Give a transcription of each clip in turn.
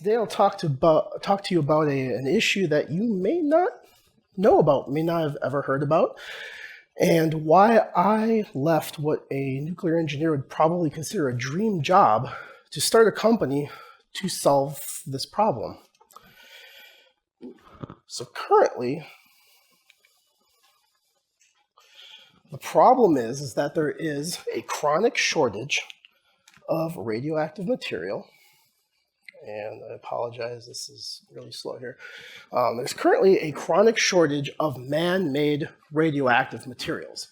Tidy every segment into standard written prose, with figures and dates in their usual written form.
Today I'll talk to you about an issue that you may not know about, may not have ever heard about, and why I left what a nuclear engineer would probably consider a dream job to start a company to solve this problem. So currently, the problem is that there is a chronic shortage of radioactive material. And I apologize, this is really slow here. There's currently a chronic shortage of man-made radioactive materials.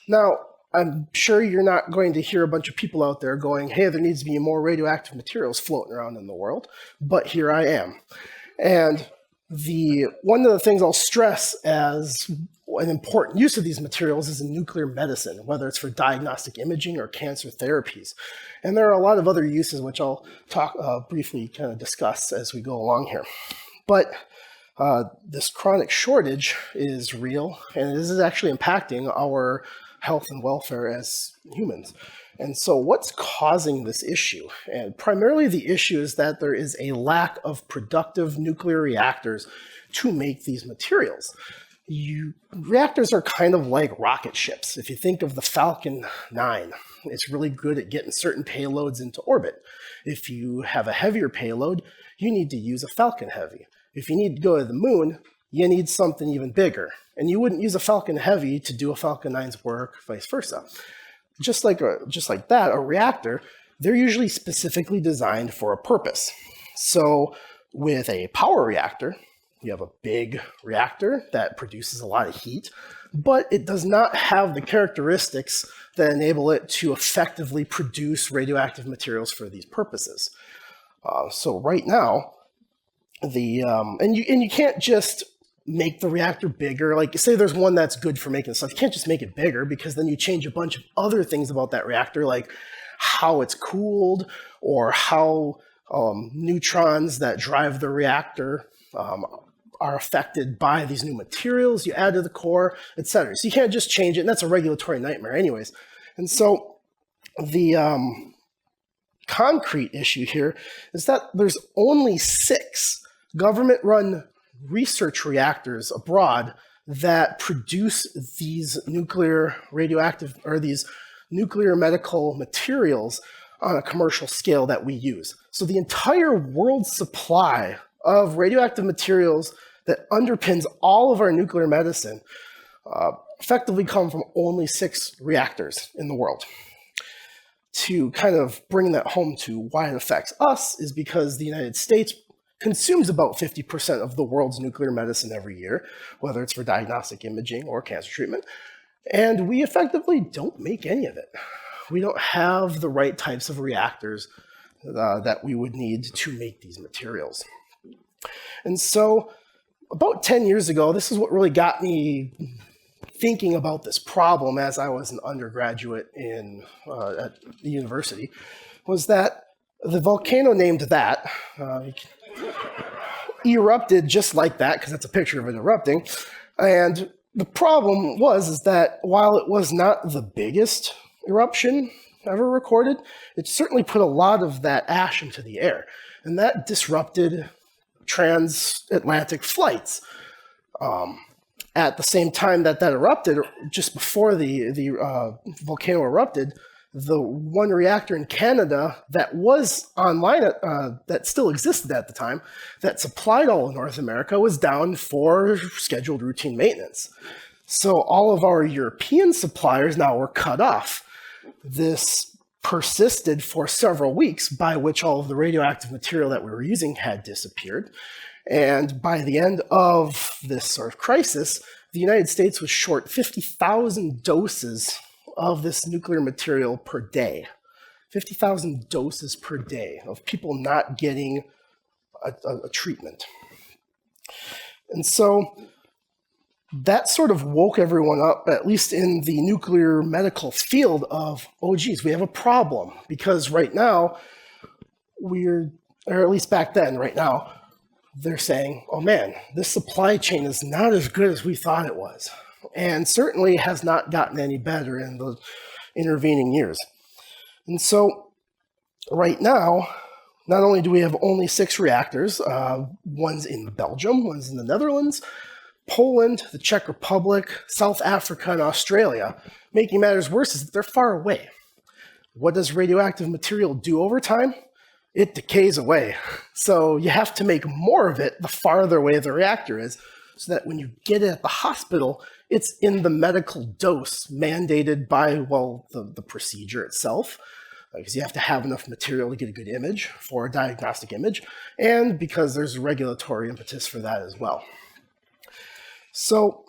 Now, I'm sure you're not going to hear a bunch of people out there going, hey, there needs to be more radioactive materials floating around in the world, but here I am. And one of the things I'll stress as an important use of these materials is in nuclear medicine, whether it's for diagnostic imaging or cancer therapies. And there are a lot of other uses which I'll talk briefly kind of discuss as we go along here. But this chronic shortage is real, and this is actually impacting our health and welfare as humans. And so what's causing this issue? And primarily the issue is that there is a lack of productive nuclear reactors to make these materials. Reactors are kind of like rocket ships. If you think of the Falcon 9, it's really good at getting certain payloads into orbit. If you have a heavier payload, you need to use a Falcon Heavy. If you need to go to the moon, you need something even bigger. And you wouldn't use a Falcon Heavy to do a Falcon 9's work, vice versa. Just like that, a reactor, they're usually specifically designed for a purpose. So with a power reactor, you have a big reactor that produces a lot of heat, but it does not have the characteristics that enable it to effectively produce radioactive materials for these purposes. So right now, and you can't just make the reactor bigger. Like, say there's one that's good for making stuff. You can't just make it bigger, because then you change a bunch of other things about that reactor, like how it's cooled or how neutrons that drive the reactor are affected by these new materials you add to the core, etc. So you can't just change it, and that's a regulatory nightmare anyways. And so the concrete issue here is that there's only 6 government-run research reactors abroad that produce these nuclear radioactive, or these nuclear medical materials on a commercial scale that we use. So the entire world supply of radioactive materials that underpins all of our nuclear medicine effectively come from only 6 reactors in the world. To kind of bring that home to why it affects us is because the United States consumes about 50% of the world's nuclear medicine every year, whether it's for diagnostic imaging or cancer treatment, and we effectively don't make any of it. We don't have the right types of reactors that we would need to make these materials. And so about 10 years ago, this is what really got me thinking about this problem as I was an undergraduate at the university, was that the volcano named that erupted just like that, because that's a picture of it erupting. And the problem is that while it was not the biggest eruption ever recorded, it certainly put a lot of that ash into the air. And that disrupted transatlantic flights. At the same time that erupted, just before the volcano erupted, the one reactor in Canada that was online, that still existed at the time, that supplied all of North America, was down for scheduled routine maintenance. So all of our European suppliers now were cut off. This persisted for several weeks, by which all of the radioactive material that we were using had disappeared. And by the end of this sort of crisis, the United States was short 50,000 doses of this nuclear material per day. 50,000 doses per day of people not getting a treatment. And so that sort of woke everyone up, at least in the nuclear medical field, of, oh geez, we have a problem. Because right now, or at least back then, right now, they're saying, oh man, this supply chain is not as good as we thought it was. And certainly has not gotten any better in the intervening years. And so right now, not only do we have only 6 reactors, one's in Belgium, one's in the Netherlands, Poland, the Czech Republic, South Africa, and Australia. Making matters worse is that they're far away. What does radioactive material do over time? It decays away. So you have to make more of it the farther away the reactor is, so that when you get it at the hospital, it's in the medical dose mandated by, well, the procedure itself, because you have to have enough material to get a good image for a diagnostic image, and because there's a regulatory impetus for that as well. So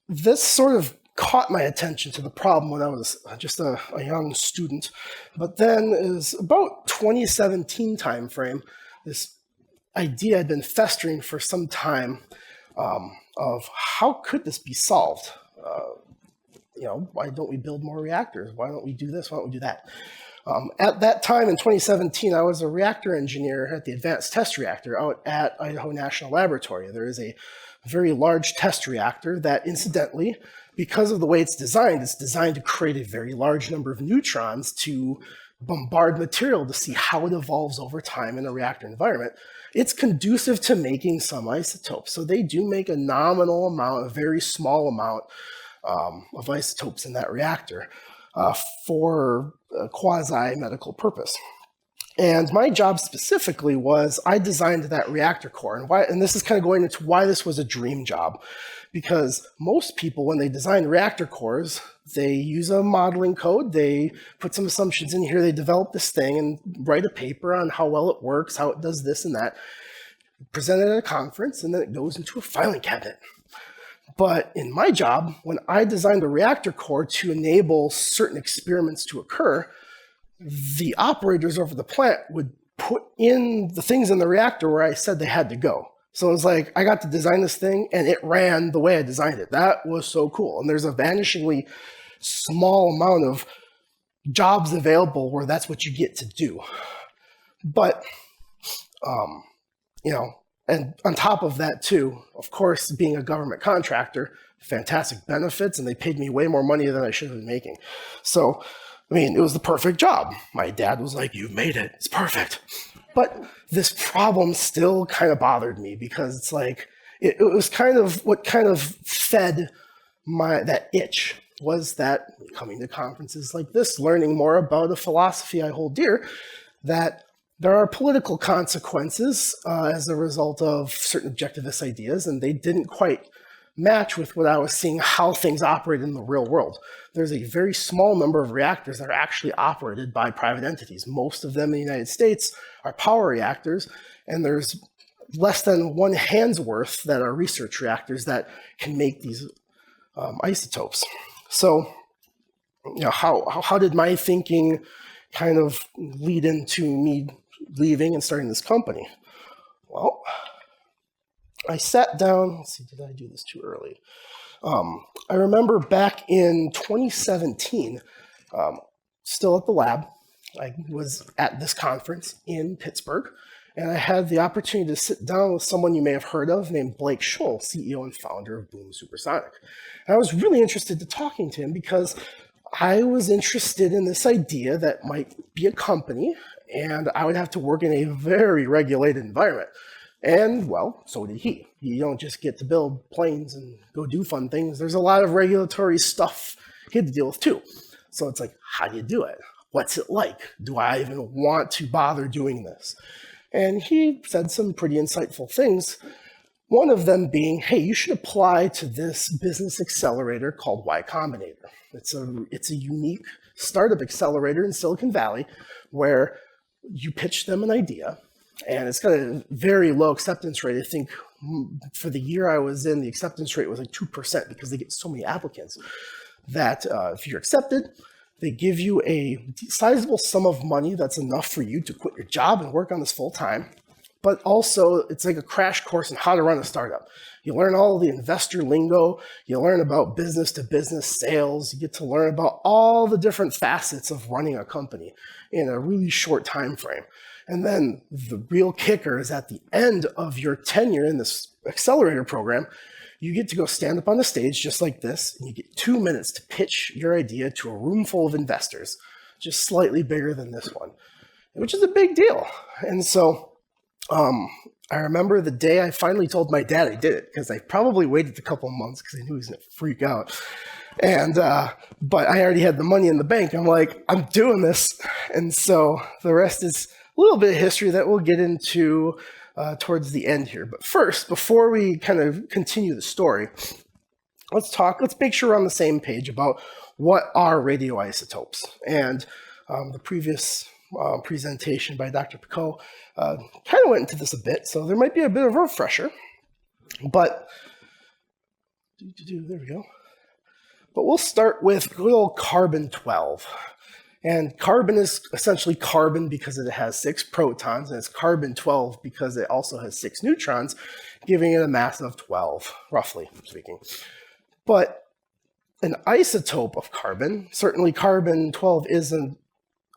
this sort of caught my attention to the problem when I was just a young student. But then it was about 2017 timeframe, this idea had been festering for some time of how could this be solved? Why don't we build more reactors? Why don't we do this? Why don't we do that? At that time in 2017, I was a reactor engineer at the Advanced Test Reactor out at Idaho National Laboratory. There is a very large test reactor that, incidentally, because of the way it's designed to create a very large number of neutrons to bombard material to see how it evolves over time in a reactor environment. It's conducive to making some isotopes. So they do make a nominal amount, a very small amount of isotopes in that reactor for a quasi-medical purpose. And my job specifically was I designed that reactor core. And this is kind of going into why this was a dream job. Because most people, when they design reactor cores, they use a modeling code, they put some assumptions in here, they develop this thing and write a paper on how well it works, how it does this and that, present it at a conference, and then it goes into a filing cabinet. But in my job, when I designed a reactor core to enable certain experiments to occur, the operators over the plant would put in the things in the reactor where I said they had to go. So it was like, I got to design this thing and it ran the way I designed it. That was so cool. And there's a vanishingly small amount of jobs available where that's what you get to do. But, and on top of that too, of course, being a government contractor, fantastic benefits, and they paid me way more money than I should have been making. So, it was the perfect job. My dad was like, "You made it, it's perfect." But this problem still kind of bothered me because it's like, it was kind of what kind of fed that itch was that coming to conferences like this, learning more about a philosophy I hold dear, that there are political consequences as a result of certain objectivist ideas, and they didn't quite match with what I was seeing how things operate in the real world. There's a very small number of reactors that are actually operated by private entities. Most of them in the United States are power reactors, and there's less than one hand's worth that are research reactors that can make these isotopes. So, how did my thinking kind of lead into me leaving and starting this company? Well, I sat down, let's see, did I do this too early? I remember back in 2017, still at the lab, I was at this conference in Pittsburgh, and I had the opportunity to sit down with someone you may have heard of named Blake Shoal, CEO and founder of Boom Supersonic. And I was really interested in talking to him because I was interested in this idea that might be a company, and I would have to work in a very regulated environment. And, well, so did he. You don't just get to build planes and go do fun things. There's a lot of regulatory stuff he had to deal with, too. So it's like, how do you do it? What's it like? Do I even want to bother doing this? And he said some pretty insightful things. One of them being, hey, you should apply to this business accelerator called Y Combinator. It's a unique startup accelerator in Silicon Valley where you pitch them an idea, and it's got a very low acceptance rate. I think for the year I was in, the acceptance rate was like 2% because they get so many applicants that if you're accepted, they give you a sizable sum of money that's enough for you to quit your job and work on this full time. But also, it's like a crash course in how to run a startup. You learn all the investor lingo. You learn about business-to-business sales. You get to learn about all the different facets of running a company in a really short time frame. And then the real kicker is at the end of your tenure in this accelerator program, you get to go stand up on the stage just like this, and you get 2 minutes to pitch your idea to a room full of investors, just slightly bigger than this one, which is a big deal. And so I remember the day I finally told my dad I did it, because I probably waited a couple of months because I knew he was going to freak out. And but I already had the money in the bank. I'm like, I'm doing this. And so the rest is a little bit of history that we'll get into towards the end here. But first, before we kind of continue the story, let's make sure we're on the same page about what are radioisotopes. And the previous presentation by Dr. Picot kind of went into this a bit, so there might be a bit of a refresher. But there we go. But we'll start with good old carbon-12. And carbon is essentially carbon because it has 6 protons, and it's carbon-12 because it also has 6 neutrons, giving it a mass of 12, roughly speaking. But an isotope of carbon, certainly carbon-12 isn't,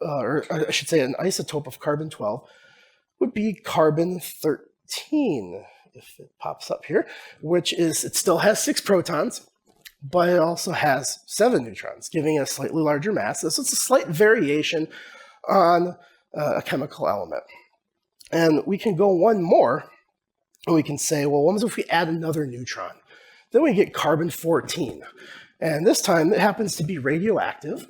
or I should say an isotope of carbon-12 would be carbon-13, if it pops up here, which is, it still has 6 protons, but it also has 7 neutrons, giving it a slightly larger mass. So it's a slight variation on a chemical element. And we can go one more, and we can say, well, what if we add another neutron? Then we get carbon-14. And this time, it happens to be radioactive,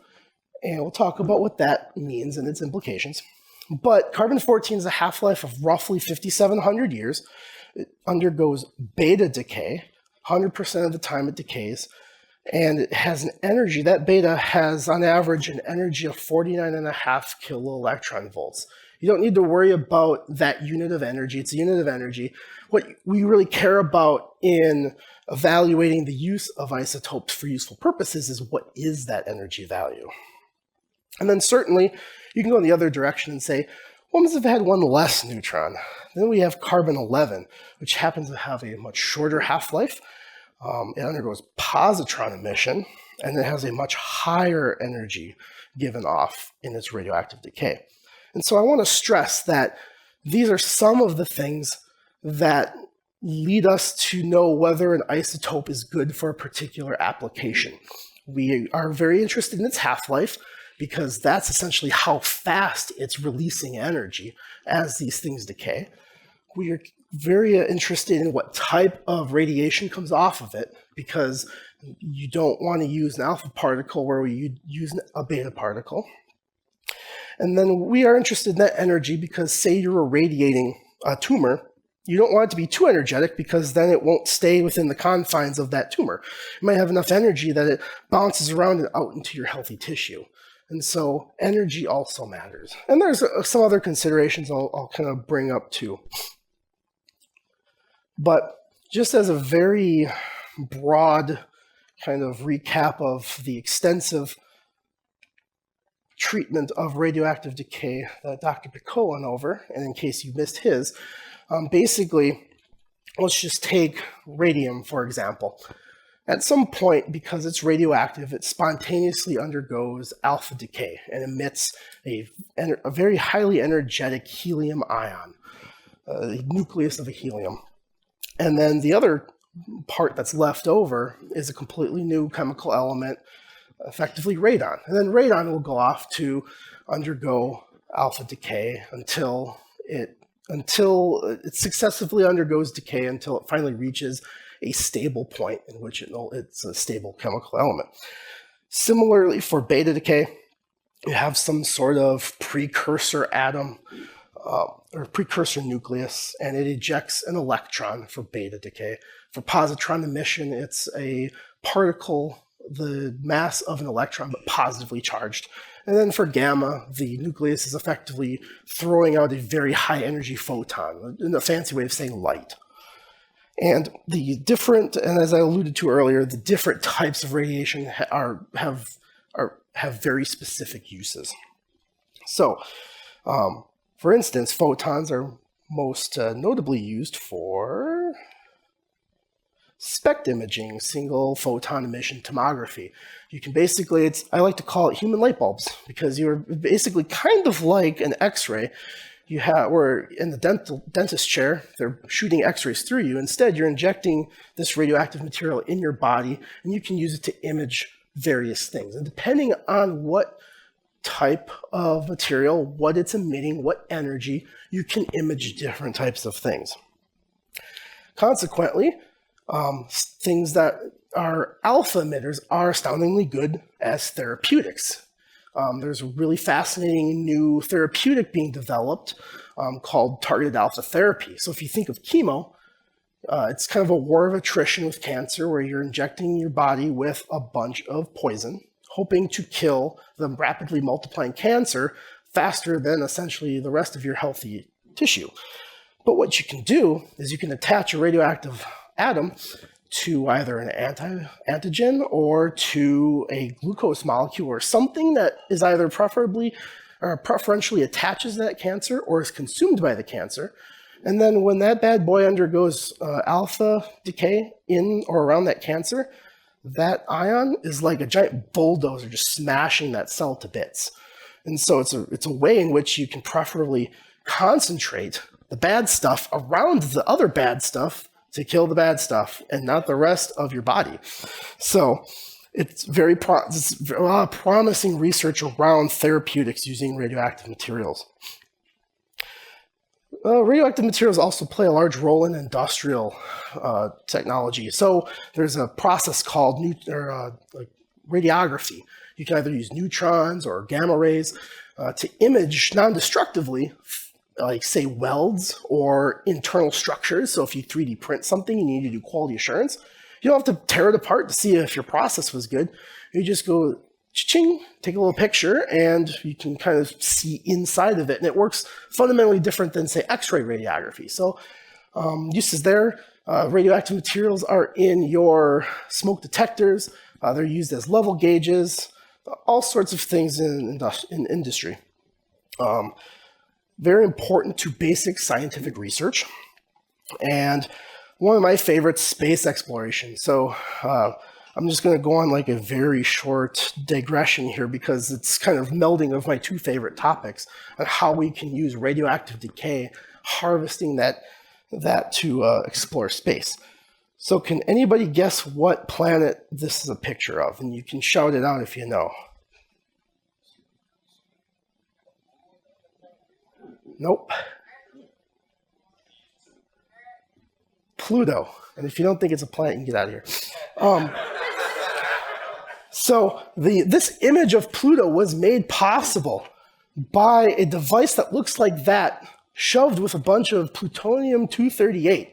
and we'll talk about what that means and its implications. But carbon-14 is a half-life of roughly 5,700 years. It undergoes beta decay. 100% of the time it decays, and it has an energy. That beta has, on average, an energy of 49.5 kiloelectron volts. You don't need to worry about that unit of energy. It's a unit of energy. What we really care about in evaluating the use of isotopes for useful purposes is what is that energy value. And then certainly, you can go in the other direction and say, what if it had one less neutron? Then we have carbon-11, which happens to have a much shorter half-life. It undergoes positron emission, and it has a much higher energy given off in its radioactive decay. And so I want to stress that these are some of the things that lead us to know whether an isotope is good for a particular application. We are very interested in its half-life, because that's essentially how fast it's releasing energy as these things decay. We are very interested in what type of radiation comes off of it, because you don't want to use an alpha particle where we use a beta particle. And then we are interested in that energy because, say you're irradiating a tumor, you don't want it to be too energetic, because then it won't stay within the confines of that tumor. It might have enough energy that it bounces around and out into your healthy tissue. And so energy also matters. And there's some other considerations I'll kind of bring up too. But just as a very broad kind of recap of the extensive treatment of radioactive decay that Dr. Picot went over, and in case you missed his, basically, let's just take radium, for example. At some point, because it's radioactive, it spontaneously undergoes alpha decay and emits a very highly energetic helium ion, the nucleus of a helium. And then the other part that's left over is a completely new chemical element, effectively radon. And then radon will go off to undergo alpha decay until it successively undergoes decay until it finally reaches a stable point in which it's a stable chemical element. Similarly, for beta decay, you have some sort of precursor atom or precursor nucleus, and it ejects an electron for beta decay. For positron emission, it's a particle, the mass of an electron, but positively charged. And then for gamma, the nucleus is effectively throwing out a very high energy photon, in a fancy way of saying light. And as I alluded to earlier, the different types of radiation have very specific uses. So, for instance, photons are most notably used for SPECT imaging, single photon emission tomography. You can basically, I like to call it human light bulbs, because you're basically kind of like an X-ray. Where in the dentist chair, they're shooting X-rays through you. Instead, you're injecting this radioactive material in your body, and you can use it to image various things. And depending on what type of material, what it's emitting, what energy, you can image different types of things. Consequently, things that are alpha emitters are astoundingly good as therapeutics. There's a really fascinating new therapeutic being developed called targeted alpha therapy. So if you think of chemo, it's kind of a war of attrition with cancer where you're injecting your body with a bunch of poison, hoping to kill the rapidly multiplying cancer faster than essentially the rest of your healthy tissue. But what you can do is you can attach a radioactive atom to either an antigen or to a glucose molecule or something that is either preferentially attaches to that cancer or is consumed by the cancer. And then when that bad boy undergoes alpha decay in or around that cancer, that ion is like a giant bulldozer just smashing that cell to bits. And so it's a way in which you can preferably concentrate the bad stuff around the other bad stuff to kill the bad stuff and not the rest of your body. So it's it's a lot of promising research around therapeutics using radioactive materials. Radioactive materials also play a large role in industrial technology. So there's a process called radiography. You can either use neutrons or gamma rays to image non-destructively, like say welds or internal structures. So if you 3D print something, you need to do quality assurance. You don't have to tear it apart to see if your process was good. You just go cha-ching, take a little picture, and you can kind of see inside of it. And it works fundamentally different than, say, X-ray radiography. So uses there, radioactive materials are in your smoke detectors. They're used as level gauges, all sorts of things in industry. Very important to basic scientific research. And one of my favorites, space exploration. So I'm just going to go on like a very short digression here because it's kind of melding of my two favorite topics on how we can use radioactive decay, harvesting that to explore space. So can anybody guess what planet this is a picture of? And you can shout it out if you know. Nope. Pluto. And if you don't think it's a planet, you can get out of here. So this image of Pluto was made possible by a device that looks like that, shoved with a bunch of plutonium-238,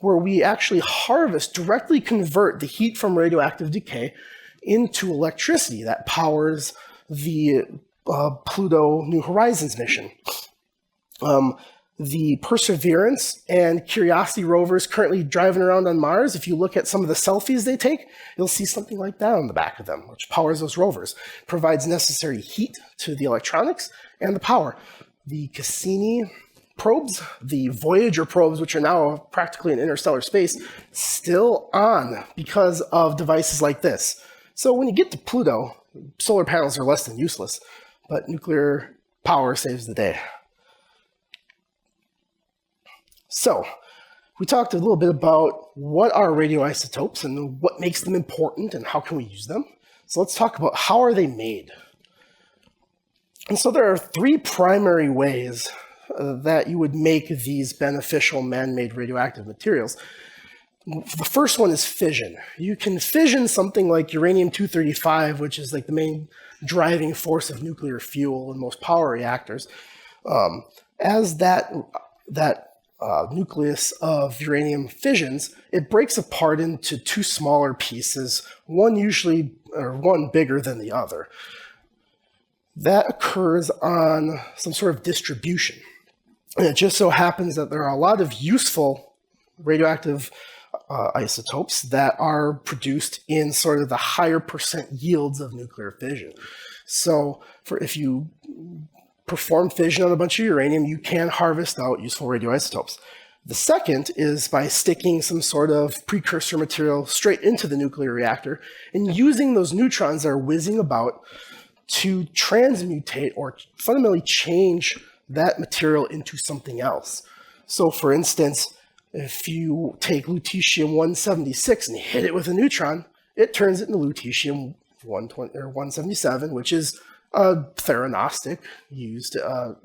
where we actually directly convert the heat from radioactive decay into electricity that powers the Pluto New Horizons mission. The Perseverance and Curiosity rovers currently driving around on Mars, if you look at some of the selfies they take, you'll see something like that on the back of them, which powers those rovers, provides necessary heat to the electronics and the power. The Cassini probes, the Voyager probes, which are now practically in interstellar space, still on because of devices like this. So when you get to Pluto, solar panels are less than useless, but nuclear power saves the day. So we talked a little bit about what are radioisotopes and what makes them important and how can we use them. So let's talk about how are they made. And so there are three primary ways that you would make these beneficial man-made radioactive materials. The first one is fission. You can fission something like uranium-235, which is like the main driving force of nuclear fuel in most power reactors. As that nucleus of uranium fissions, it breaks apart into two smaller pieces, one bigger than the other. That occurs on some sort of distribution. And it just so happens that there are a lot of useful radioactive isotopes that are produced in sort of the higher percent yields of nuclear fission. So if you perform fission on a bunch of uranium, you can harvest out useful radioisotopes. The second is by sticking some sort of precursor material straight into the nuclear reactor and using those neutrons that are whizzing about to transmutate or fundamentally change that material into something else. So for instance, if you take lutetium-176 and hit it with a neutron, it turns it into lutetium-177, which is theranostic used.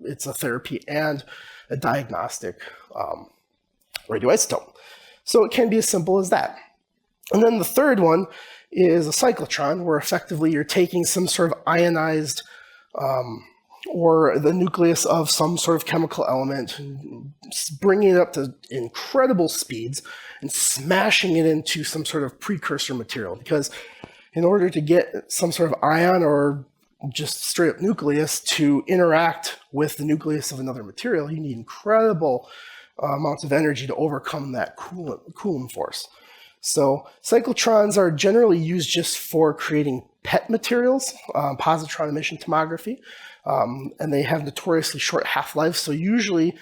It's a therapy and a diagnostic radioisotope. So it can be as simple as that. And then the third one is a cyclotron, where effectively you're taking some sort of ionized or the nucleus of some sort of chemical element, bringing it up to incredible speeds and smashing it into some sort of precursor material. Because in order to get some sort of ion or just straight up nucleus to interact with the nucleus of another material, you need incredible amounts of energy to overcome that Coulomb force. So cyclotrons are generally used just for creating PET materials, positron emission tomography, and they have notoriously short half-lives. So usually,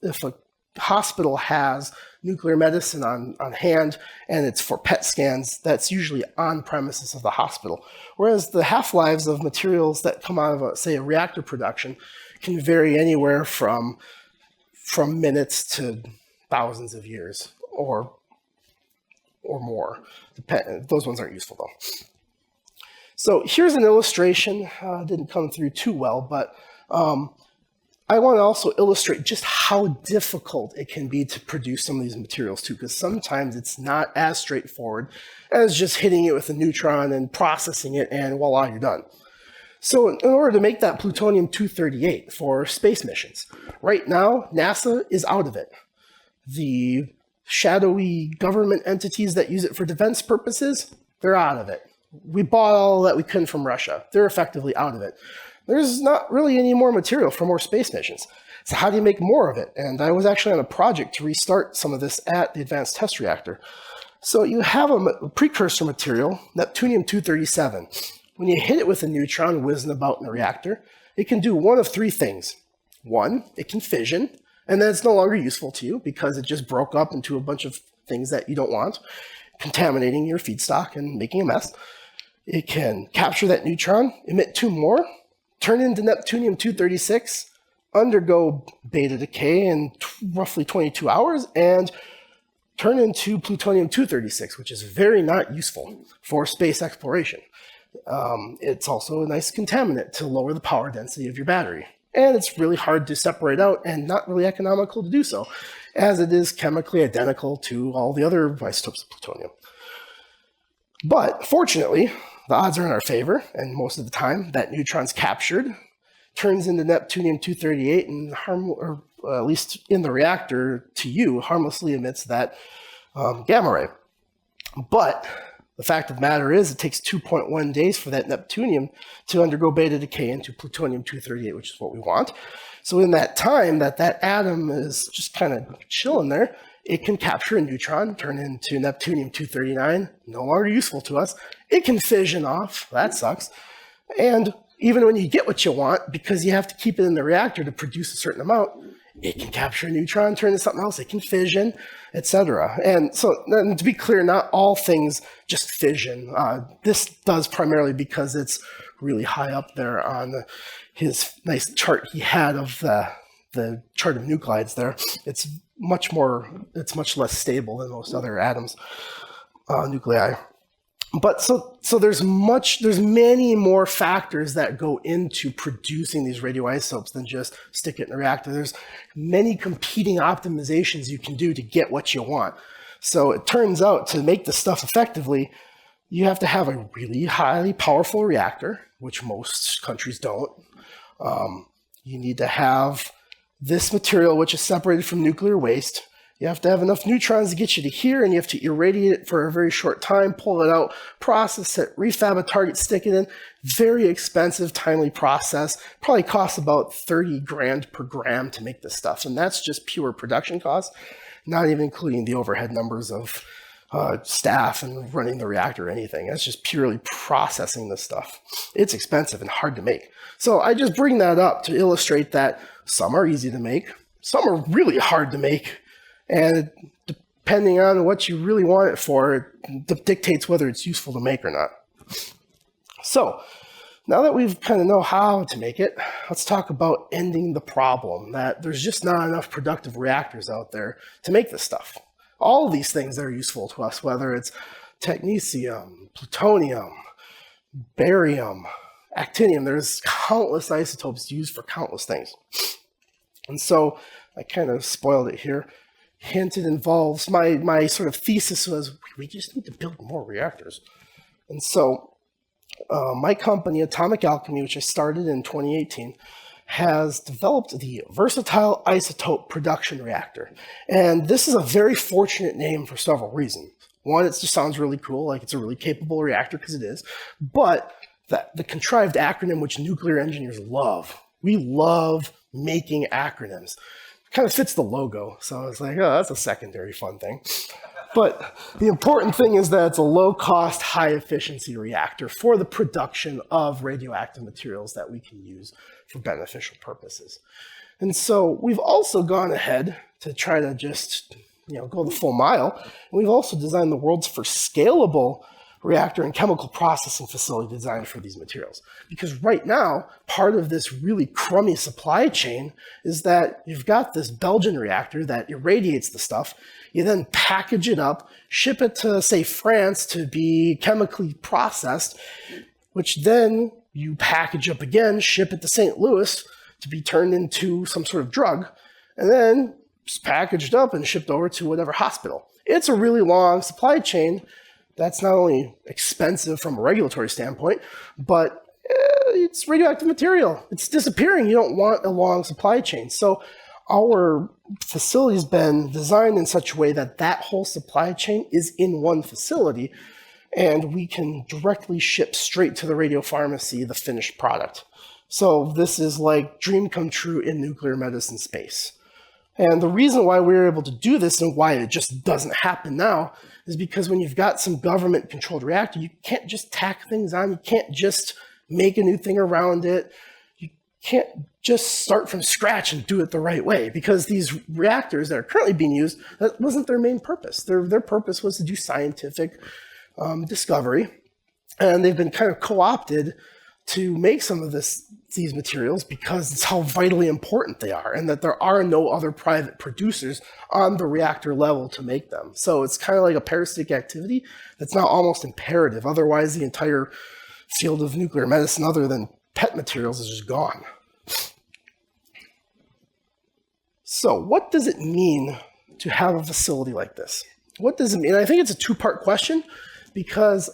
if a hospital has nuclear medicine on hand and it's for PET scans, that's usually on premises of the hospital. Whereas the half-lives of materials that come out of, say, a reactor production can vary anywhere from minutes to thousands of years or more. Those ones aren't useful though. So here's an illustration. Didn't come through too well, but I want to also illustrate just how difficult it can be to produce some of these materials too, because sometimes it's not as straightforward as just hitting it with a neutron and processing it and voila, you're done. So in order to make that plutonium-238 for space missions, right now NASA is out of it. The shadowy government entities that use it for defense purposes, they're out of it. We bought all that we could from Russia. They're effectively out of it. There's not really any more material for more space missions. So how do you make more of it? And I was actually on a project to restart some of this at the Advanced Test Reactor. So you have a precursor material, neptunium-237. When you hit it with a neutron whizzing about in a reactor, it can do one of three things. One, it can fission, and then it's no longer useful to you because it just broke up into a bunch of things that you don't want, contaminating your feedstock and making a mess. It can capture that neutron, emit two more, turn into neptunium-236, undergo beta decay in roughly 22 hours, and turn into plutonium-236, which is very not useful for space exploration. It's also a nice contaminant to lower the power density of your battery. And it's really hard to separate out and not really economical to do so, as it is chemically identical to all the other isotopes of plutonium. But fortunately, the odds are in our favor, and most of the time that neutron's captured, turns into neptunium-238, and or at least in the reactor to you, harmlessly emits that gamma ray. But the fact of the matter is it takes 2.1 days for that neptunium to undergo beta decay into plutonium-238, which is what we want. So in that time that atom is just kind of chilling there, it can capture a neutron, turn into neptunium-239, no longer useful to us. It can fission off, that sucks. And even when you get what you want, because you have to keep it in the reactor to produce a certain amount, it can capture a neutron, turn into something else, it can fission, etc. And so, and to be clear, not all things just fission. This does primarily because it's really high up there on his nice chart he had of the chart of nuclides there. It's much less stable than most other atoms, nuclei. But so there's many more factors that go into producing these radioisotopes than just stick it in a reactor. There's many competing optimizations you can do to get what you want. So it turns out to make this stuff effectively, you have to have a really highly powerful reactor, which most countries don't. You need to have this material, which is separated from nuclear waste. You have to have enough neutrons to get you to here, and you have to irradiate it for a very short time, pull it out, process it, refab a target, stick it in. Very expensive, timely process. Probably costs about 30 grand per gram to make this stuff. And that's just pure production costs, not even including the overhead numbers of staff and running the reactor or anything. That's just purely processing this stuff. It's expensive and hard to make. So I just bring that up to illustrate that some are easy to make, some are really hard to make, and depending on what you really want it for, it dictates whether it's useful to make or not. So now that we've kind of know how to make it, let's talk about ending the problem that there's just not enough productive reactors out there to make this stuff. All of these things that are useful to us, whether it's technetium, plutonium, barium, actinium. There's countless isotopes used for countless things. And so I kind of spoiled it here. Hint, it involves, my sort of thesis was, we just need to build more reactors. And so my company, Atomic Alchemy, which I started in 2018, has developed the Versatile Isotope Production Reactor. And this is a very fortunate name for several reasons. One, it just sounds really cool, like it's a really capable reactor, because it is. But the contrived acronym which nuclear engineers love. We love making acronyms. It kind of fits the logo, so I was like, oh, that's a secondary fun thing. But the important thing is that it's a low-cost, high-efficiency reactor for the production of radioactive materials that we can use for beneficial purposes. And so we've also gone ahead to try to just go the full mile. And we've also designed the world's first scalable reactor and chemical processing facility designed for these materials. Because right now, part of this really crummy supply chain is that you've got this Belgian reactor that irradiates the stuff. You then package it up, ship it to, say, France to be chemically processed, which then you package up again, ship it to St. Louis to be turned into some sort of drug, and then it's packaged up and shipped over to whatever hospital. It's a really long supply chain that's not only expensive from a regulatory standpoint, but it's radioactive material. It's disappearing. You don't want a long supply chain. So our facility's been designed in such a way that that whole supply chain is in one facility, and we can directly ship straight to the radiopharmacy the finished product. So this is like dream come true in nuclear medicine space. And the reason why we're able to do this and why it just doesn't happen now is because when you've got some government-controlled reactor, you can't just tack things on. You can't just make a new thing around it. You can't just start from scratch and do it the right way, because these reactors that are currently being used, that wasn't their main purpose. Their purpose was to do scientific discovery, and they've been kind of co-opted to make some of these materials because it's how vitally important they are, and that there are no other private producers on the reactor level to make them. So it's kind of like a parasitic activity that's now almost imperative. Otherwise, the entire field of nuclear medicine, other than PET materials, is just gone. So what does it mean to have a facility like this? What does it mean? I think it's a two-part question, because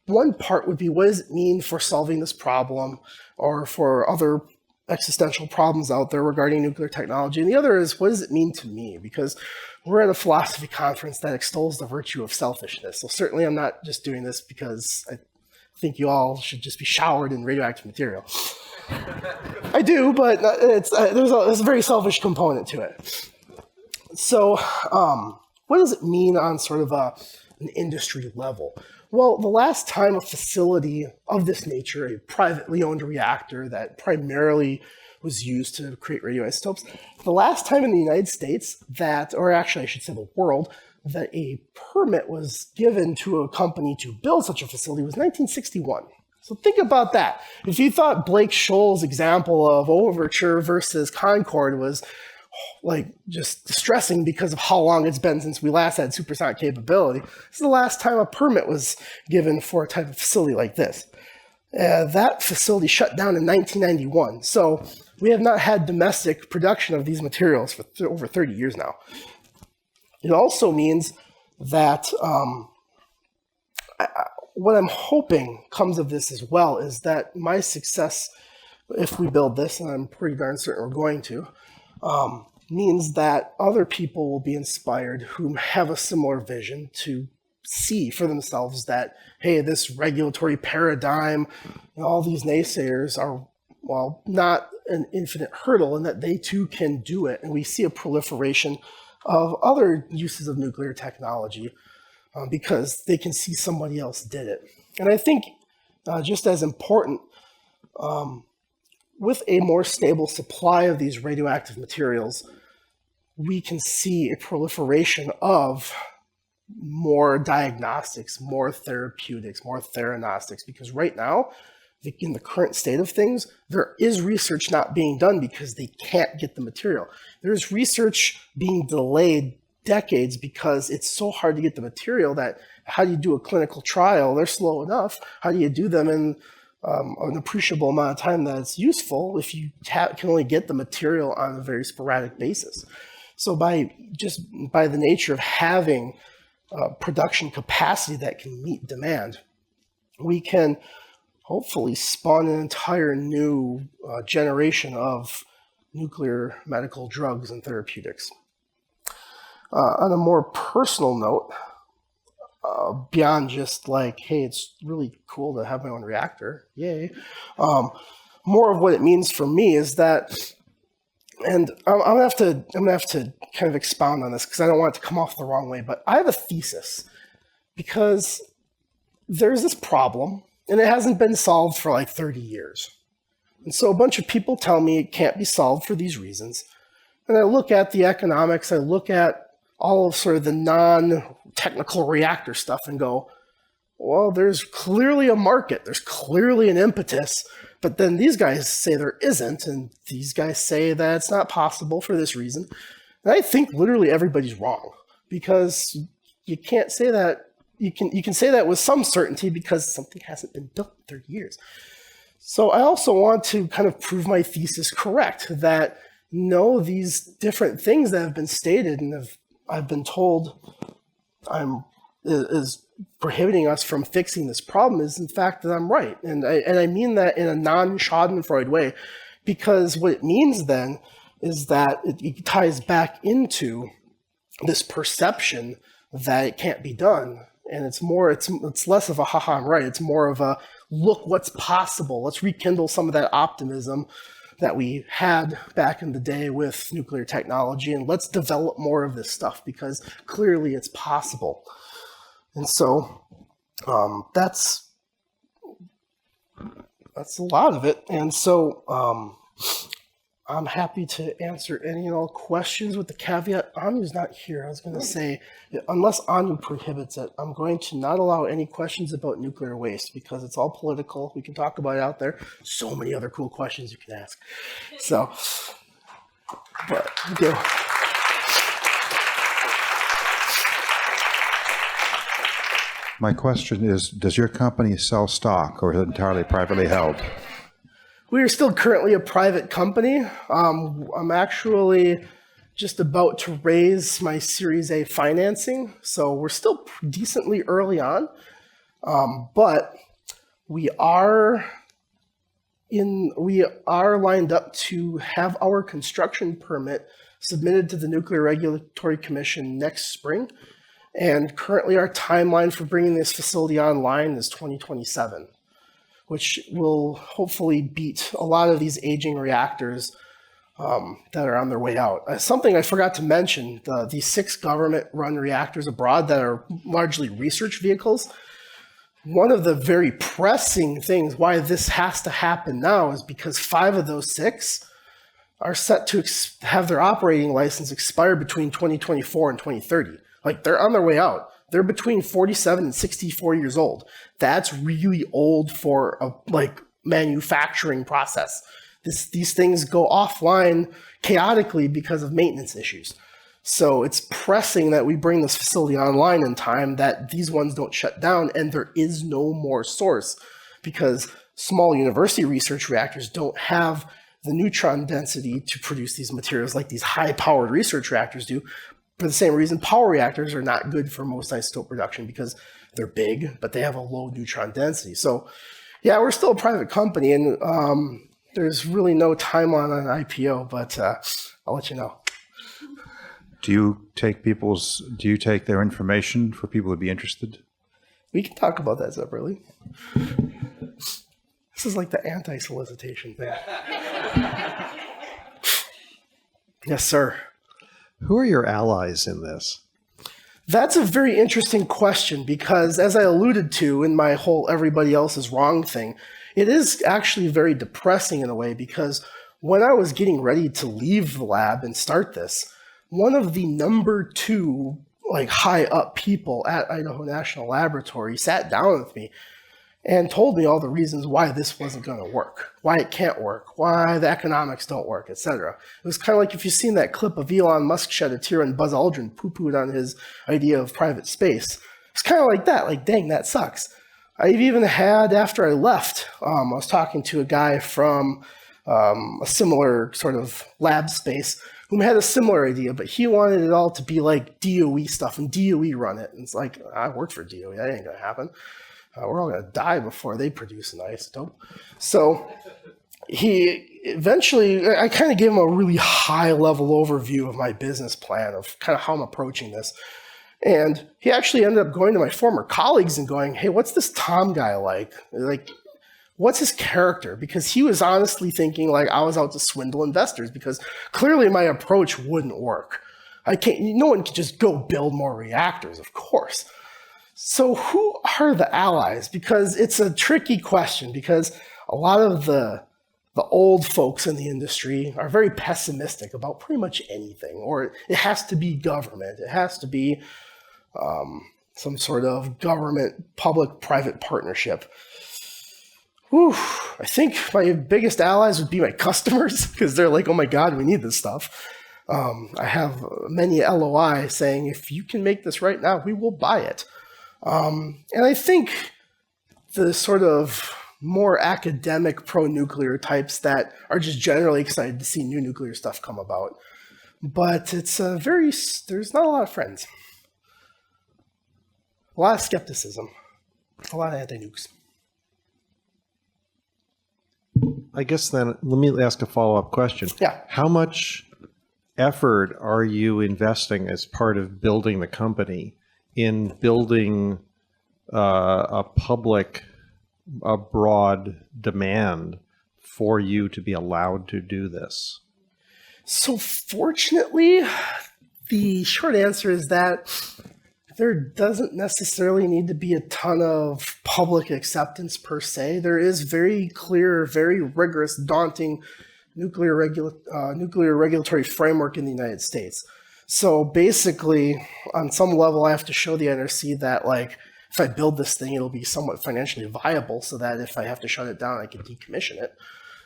one part would be, what does it mean for solving this problem or for other existential problems out there regarding nuclear technology? And the other is, what does it mean to me? Because we're at a philosophy conference that extols the virtue of selfishness. So certainly I'm not just doing this because I think you all should just be showered in radioactive material. I do, but there's a very selfish component to it. So what does it mean on sort of an industry level? Well, the last time a facility of this nature, a privately owned reactor that primarily was used to create radioisotopes, the last time in the United States that, or actually I should say the world, that a permit was given to a company to build such a facility was 1961. So think about that. If you thought Blake Shoal's example of Overture versus Concorde was like just distressing because of how long it's been since we last had supersonic capability, this is the last time a permit was given for a type of facility like this. That facility shut down in 1991. So we have not had domestic production of these materials for over 30 years now. It also means that what I'm hoping comes of this as well is that my success, if we build this, and I'm pretty darn certain we're going to, means that other people will be inspired who have a similar vision to see for themselves that, hey, this regulatory paradigm, all these naysayers are, well, not an infinite hurdle, and that they too can do it. And we see a proliferation of other uses of nuclear technology because they can see somebody else did it. And I think just as important, with a more stable supply of these radioactive materials, we can see a proliferation of more diagnostics, more therapeutics, more theranostics, because right now, in the current state of things, there is research not being done because they can't get the material. There's research being delayed decades because it's so hard to get the material that how do you do a clinical trial? They're slow enough. How do you do them in an appreciable amount of time that it's useful if you can only get the material on a very sporadic basis. So by the nature of having production capacity that can meet demand, we can hopefully spawn an entire new generation of nuclear medical drugs and therapeutics. On a more personal note, beyond just like, hey, it's really cool to have my own reactor, yay. More of what it means for me is that, and I'm gonna have to kind of expound on this because I don't want it to come off the wrong way, but I have a thesis because there's this problem and it hasn't been solved for like 30 years. And so a bunch of people tell me it can't be solved for these reasons. And I look at the economics, I look at all of sort of the non-technical reactor stuff and go, well, there's clearly a market, there's clearly an impetus, but then these guys say there isn't, and these guys say that it's not possible for this reason. And I think literally everybody's wrong, because you can't say that, you can say that with some certainty because something hasn't been built in 30 years. So I also want to kind of prove my thesis correct, that no, these different things that have been stated and I've been told is prohibiting us from fixing this problem is in fact that I'm right. And I mean that in a non-Schadenfreude way, because what it means then is that it ties back into this perception that it can't be done. And it's less of a haha, I'm right. It's more of a look what's possible. Let's rekindle some of that optimism that we had back in the day with nuclear technology, and let's develop more of this stuff because clearly it's possible. And so that's a lot of it. And so I'm happy to answer any and all questions with the caveat Anu's not here. I was going to say, unless Anu prohibits it, I'm going to not allow any questions about nuclear waste because it's all political. We can talk about it out there. So many other cool questions you can ask. So, but okay. My question is, does your company sell stock or is it entirely privately held? We are still currently a private company. I'm actually just about to raise my Series A financing, so we're still decently early on, but we are lined up to have our construction permit submitted to the Nuclear Regulatory Commission next spring, and currently our timeline for bringing this facility online is 2027. Which will hopefully beat a lot of these aging reactors that are on their way out. Something I forgot to mention, these 6 government-run reactors abroad that are largely research vehicles, one of the very pressing things why this has to happen now is because 5 of those 6 are set to have their operating license expire between 2024 and 2030. Like, they're on their way out. They're between 47 and 64 years old. That's really old for a manufacturing process. These things go offline chaotically because of maintenance issues. So it's pressing that we bring this facility online in time, that these ones don't shut down, and there is no more source because small university research reactors don't have the neutron density to produce these materials like these high-powered research reactors do. For the same reason, power reactors are not good for most isotope production because they're big, but they have a low neutron density. So yeah, we're still a private company, and there's really no timeline on an IPO, but I'll let you know. Do you take their information for people to be interested? We can talk about that separately. This is like the anti-solicitation thing. Yes, sir. Who are your allies in this? That's a very interesting question because, as I alluded to in my whole everybody else is wrong thing, it is actually very depressing in a way because when I was getting ready to leave the lab and start this, one of the number 2 high up people at Idaho National Laboratory sat down with me and told me all the reasons why this wasn't going to work, why it can't work, why the economics don't work, etc. It was kind of like if you've seen that clip of Elon Musk shed a tear and Buzz Aldrin poo-pooed on his idea of private space. It's kind of like that, like, dang, that sucks. I've even had, after I left, I was talking to a guy from a similar sort of lab space who had a similar idea, but he wanted it all to be like DOE stuff and DOE run it. And it's like, I worked for DOE, that ain't gonna happen. We're all gonna die before they produce an isotope. So he eventually, I kind of gave him a really high level overview of my business plan of kind of how I'm approaching this. And he actually ended up going to my former colleagues and going, hey, what's this Tom guy like? Like, what's his character? Because he was honestly thinking like I was out to swindle investors because clearly my approach wouldn't work. No one can just go build more reactors, of course. So who are the allies? Because it's a tricky question because a lot of the old folks in the industry are very pessimistic about pretty much anything, or it has to be government. It has to be some sort of government public-private partnership. Whew, I think my biggest allies would be my customers because they're like, oh my God, we need this stuff. I have many LOI saying, if you can make this right now, we will buy it. And I think the sort of more academic pro-nuclear types that are just generally excited to see new nuclear stuff come about. But it's there's not a lot of friends. A lot of skepticism. A lot of anti-nukes. I guess then let me ask a follow-up question. Yeah. How much effort are you investing as part of building the company in building a broad demand for you to be allowed to do this? So fortunately, the short answer is that there doesn't necessarily need to be a ton of public acceptance per se. There is very clear, very rigorous, daunting nuclear regulatory framework in the United States. So basically, on some level, I have to show the NRC that, like, if I build this thing, it'll be somewhat financially viable so that if I have to shut it down, I can decommission it.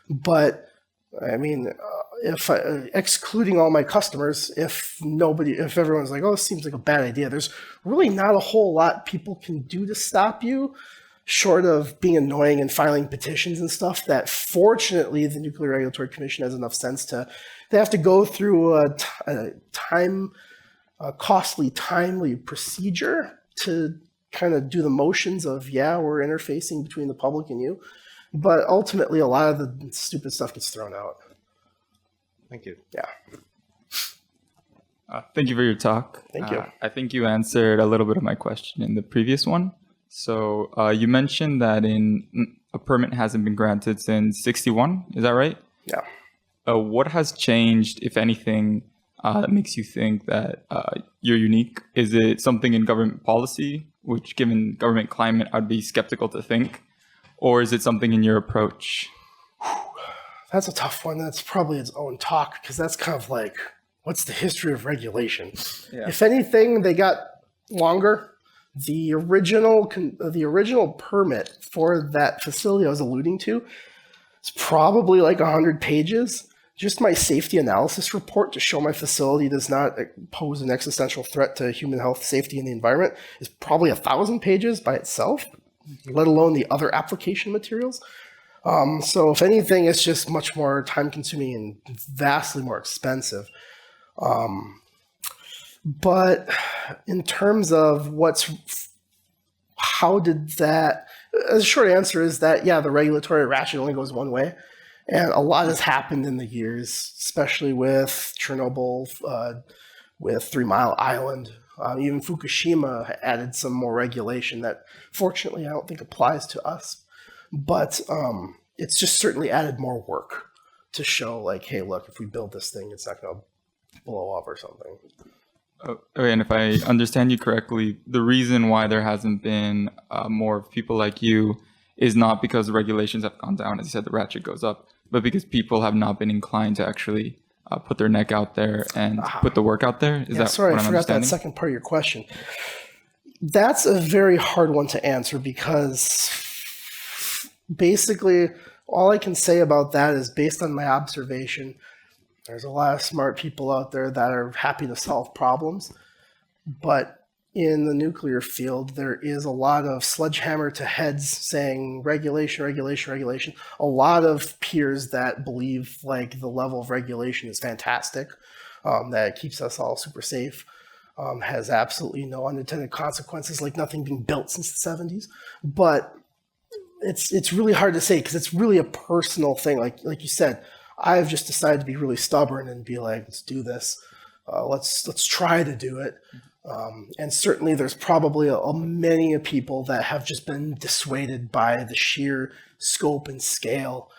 But I mean, excluding all my customers, if everyone's like, oh, this seems like a bad idea, there's really not a whole lot people can do to stop you, short of being annoying and filing petitions and stuff. That fortunately, the Nuclear Regulatory Commission has enough sense they have to go through a costly, timely procedure to kind of do the motions of, yeah, we're interfacing between the public and you. But ultimately, a lot of the stupid stuff gets thrown out. Thank you. Yeah. Thank you for your talk. Thank you. I think you answered a little bit of my question in the previous one. So you mentioned that a permit hasn't been granted since 1961. Is that right? Yeah. What has changed, if anything, that makes you think that you're unique? Is it something in government policy, which given government climate, I'd be skeptical to think? Or is it something in your approach? That's a tough one. That's probably its own talk, because that's kind of like, what's the history of regulation? Yeah. If anything, they got longer. The original permit for that facility I was alluding to is probably like 100 pages. Just my safety analysis report to show my facility does not pose an existential threat to human health, safety, and the environment is probably 1,000 pages by itself, let alone the other application materials. So if anything, it's just much more time-consuming and vastly more expensive. But in terms of how did that, the short answer is that, yeah, the regulatory ratchet only goes one way. And a lot has happened in the years, especially with Chernobyl, with 3 Mile Island. Even Fukushima added some more regulation that, fortunately, I don't think applies to us. But it's just certainly added more work to show, like, hey, look, if we build this thing, it's not going to blow up or something. Okay, and if I understand you correctly, the reason why there hasn't been more people like you is not because the regulations have gone down, as you said, the ratchet goes up, but because people have not been inclined to actually put their neck out there and put the work out there. Is that sorry, what I'm I forgot that understanding? second part of your question. That's a very hard one to answer because basically all I can say about that is based on my observation. There's a lot of smart people out there that are happy to solve problems, but in the nuclear field, there is a lot of sledgehammer to heads saying regulation, regulation, regulation. A lot of peers that believe like the level of regulation is fantastic, that it keeps us all super safe, has absolutely no unintended consequences, like nothing being built since the 70s. But it's really hard to say because it's really a personal thing. Like you said, I've just decided to be really stubborn and be like, let's do this. Let's try to do it. And certainly there's probably many people that have just been dissuaded by the sheer scope and scale.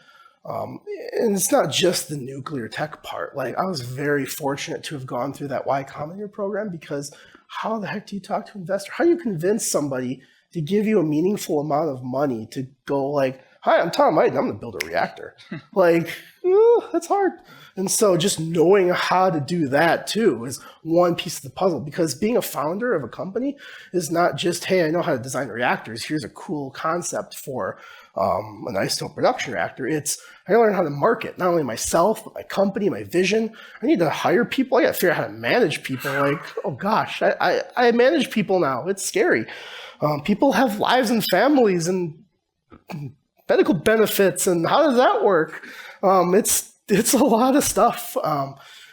And it's not just the nuclear tech part. Like, I was very fortunate to have gone through that Y Combinator program, because how the heck do you talk to an investor? How do you convince somebody to give you a meaningful amount of money to go like, hi, I'm Tom Eiden, I'm going to build a reactor. Like, that's hard. And so just knowing how to do that too is one piece of the puzzle, because being a founder of a company is not just, hey, I know how to design reactors. Here's a cool concept for an isotope production reactor. It's, I gotta learn how to market, not only myself, but my company, my vision. I need to hire people. I gotta figure out how to manage people. Like, oh gosh, I manage people now. It's scary. People have lives and families and medical benefits, and how does that work? It's a lot of stuff,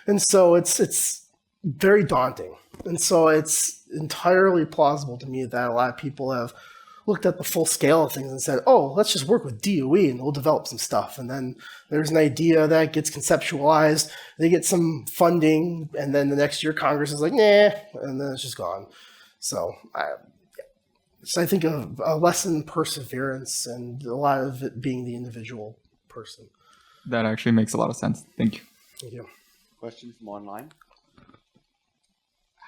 and so it's very daunting. And so it's entirely plausible to me that a lot of people have looked at the full scale of things and said, oh, let's just work with DOE and we'll develop some stuff. And then there's an idea that gets conceptualized, they get some funding, and then the next year Congress is like, nah, and then it's just gone. So I think a lesson in perseverance, and a lot of it being the individual person. That actually makes a lot of sense. Thank you. Thank you. Question from online.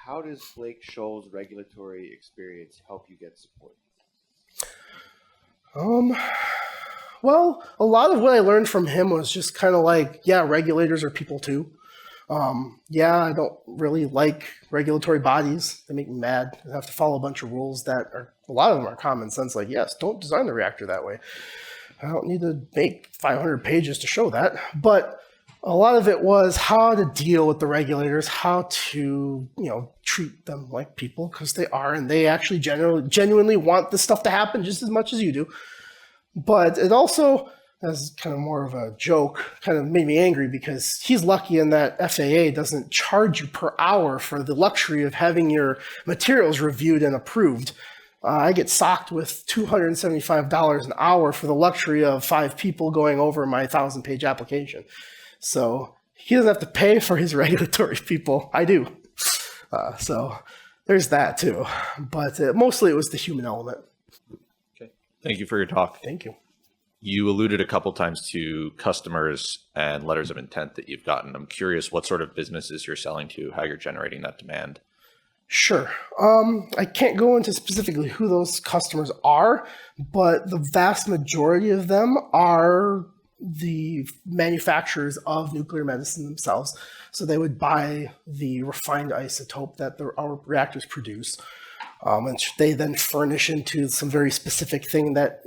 How does Slake Shoal's regulatory experience help you get support? Well, a lot of what I learned from him was just kind of like, yeah, regulators are people too. Yeah, I don't really like regulatory bodies. They make me mad. I have to follow a bunch of rules that are, a lot of them are common sense. Like, yes, don't design the reactor that way. I don't need to make 500 pages to show that. But a lot of it was how to deal with the regulators, how to, treat them like people, because they are, and they actually genuinely want this stuff to happen just as much as you do. But it also, as kind of more of a joke, kind of made me angry, because he's lucky in that FAA doesn't charge you per hour for the luxury of having your materials reviewed and approved. I get socked with $275 an hour for the luxury of 5 people going over my 1,000-page application. So he doesn't have to pay for his regulatory people. I do. So there's that too. But mostly it was the human element. Okay. Thank you for your talk. Thank you. You alluded a couple times to customers and letters of intent that you've gotten. I'm curious what sort of businesses you're selling to, how you're generating that demand. Sure. I can't go into specifically who those customers are, but the vast majority of them are the manufacturers of nuclear medicine themselves. So they would buy the refined isotope that our reactors produce, and they then furnish into some very specific thing that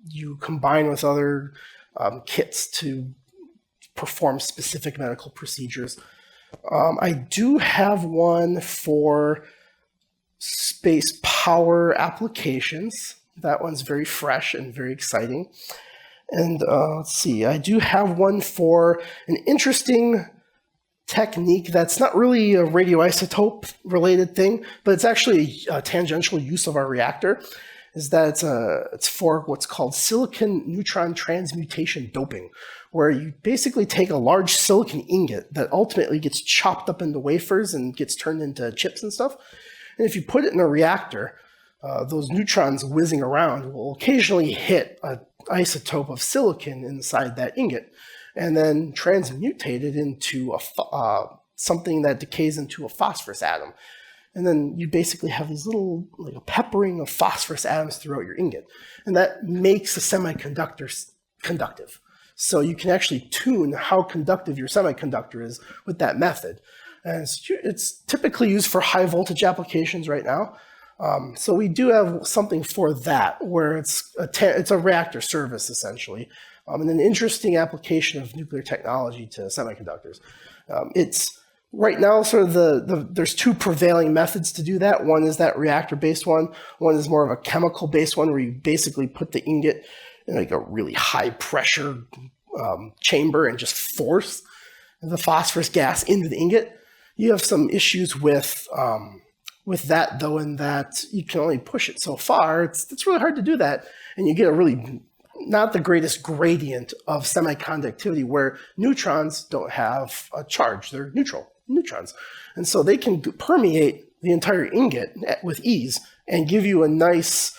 you combine with other kits to perform specific medical procedures. I do have one for space power applications. That one's very fresh and very exciting. And let's see, I do have one for an interesting technique that's not really a radioisotope related thing, but it's actually a tangential use of our reactor. Is that it's for what's called silicon neutron transmutation doping, where you basically take a large silicon ingot that ultimately gets chopped up into wafers and gets turned into chips and stuff. And if you put it in a reactor, those neutrons whizzing around will occasionally hit an isotope of silicon inside that ingot, and then transmutate it into something that decays into a phosphorus atom. And then you basically have these little, like a peppering of phosphorus atoms throughout your ingot. And that makes the semiconductor conductive. So you can actually tune how conductive your semiconductor is with that method. And it's typically used for high voltage applications right now. So we do have something for that, where it's a reactor service, essentially. And an interesting application of nuclear technology to semiconductors. It's right now, sort of there's two prevailing methods to do that. One is that reactor-based one. One is more of a chemical-based one where you basically put the ingot in like a really high pressure chamber and just force the phosphorus gas into the ingot. You have some issues with that though, in that you can only push it so far. It's really hard to do that, and you get a really not the greatest gradient of semiconductivity where neutrons don't have a charge. They're neutral neutrons. And so they can permeate the entire ingot with ease and give you a nice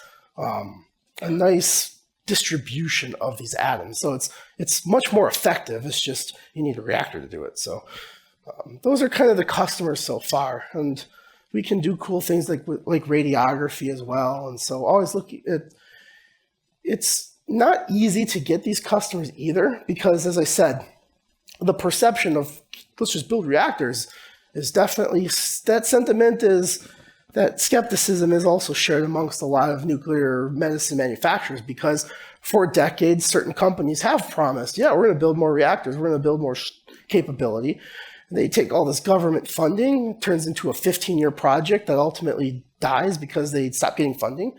distribution of these atoms. So it's much more effective. It's just you need a reactor to do it. So those are kind of the customers so far. And we can do cool things like radiography as well. And so always look at it's not easy to get these customers either, because as I said, the perception of let's just build reactors is definitely, that sentiment is, that skepticism is also shared amongst a lot of nuclear medicine manufacturers, because for decades, certain companies have promised, yeah, we're going to build more reactors, we're going to build more capability. They take all this government funding, turns into a 15-year project that ultimately dies because they stop getting funding.